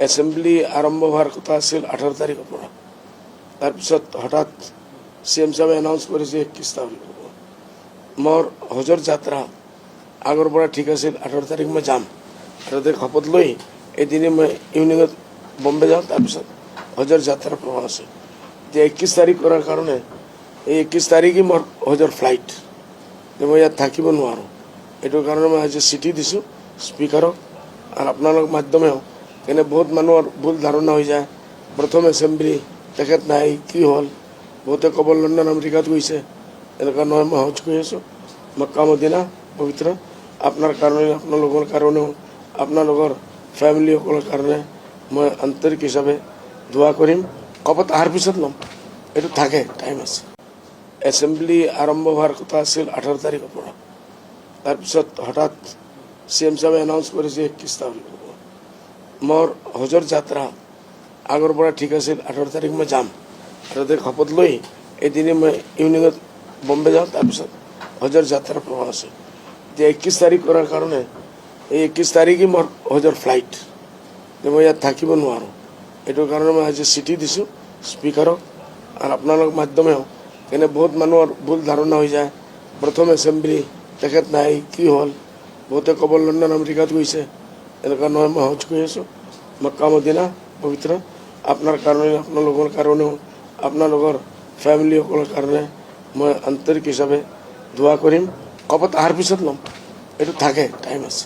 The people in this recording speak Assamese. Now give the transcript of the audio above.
এসেম্বলি আৰম্ভ হোৱাৰ কথা আছিল 18 তাৰিখৰ পৰা। তাৰপিছত হঠাৎ CM সাহেবে এনাউন্স কৰিছে 21 তাৰিখ মোৰ হজৰ যাত্ৰা আগৰ পৰা ঠিক আছিল। 18 তাৰিখ মই যাম আৰু শপত লৈ এদিনে মই ইভিনিঙত বম্বে যাওঁ। তাৰপিছত হজৰ যাত্ৰাৰ প্ৰগ্ৰাম আছে। এতিয়া 21 তাৰিখ কৰাৰ কাৰণে এই 21 তাৰিখে মোৰ হজৰ ফ্লাইট, মই ইয়াত থাকিব নোৱাৰোঁ। এইটো কাৰণে মই আজি চিঠি দিছোঁ স্পিকাৰক আৰু আপোনালোকৰ মাধ্যমেও, এনে বহুত মানুহৰ ভুল ধাৰণা হৈ যায়। প্ৰথম এছেম্বলি তেখেত নাই, কি হ'ল? বহুতে ক'ব লণ্ডন আমেৰিকাত গৈছে। এনেকুৱা নহয়, মই হজ কৰি আছোঁ মক্কা মদিনা পবিত্ৰ। আপোনাৰ কাৰণে, আপোনালোকৰ কাৰণেও, আপোনালোকৰ ফেমিলিসকলৰ কাৰণে মই আন্তৰিক হিচাপে দোৱা কৰিম। শপত অহাৰ পিছত ল'ম, এইটো থাকে, টাইম আছে। এছেম্বলি আৰম্ভ হোৱাৰ কথা আছিল 18 তাৰিখৰ পৰা। তাৰপিছত হঠাৎ CM সাহেবে এনাউন্স কৰিছে 21 তাৰিখ মোৰ হজৰ যাত্ৰা আগৰ পৰা ঠিক আছিল। 18 তাৰিখ মই যাম আৰু শপত লৈ এদিনে মই ইভিনিঙত বম্বে যাওঁ। তাৰপিছত হজৰ যাত্ৰাৰ প্ৰগ্ৰাম আছে। এতিয়া 21 তাৰিখ কৰাৰ কাৰণে এই 21 তাৰিখে মোৰ হজৰ ফ্লাইট, মই ইয়াত থাকিব নোৱাৰোঁ। এইটো কাৰণে মই আজি চিঠি দিছোঁ স্পিকাৰক আৰু আপোনালোকৰ মাধ্যমেও, এনে বহুত মানুহৰ ভুল ধাৰণা হৈ যায়। প্ৰথম এছেম্বলি তেখেত নাই, কি হ'ল? বহুতে ক'ব লণ্ডন আমেৰিকাত গৈছে। এনেকুৱা নহয়, মই হজ কৰি আছোঁ মক্কা মদিনা পবিত্ৰ। আপোনাৰ কাৰণে, আপোনালোকৰ কাৰণেও, আপোনালোকৰ ফেমিলিসকলৰ কাৰণে মই আন্তৰিক হিচাপে দোৱা কৰিম। শপত অহাৰ পিছত ল'ম, এইটো থাকে, টাইম আছে।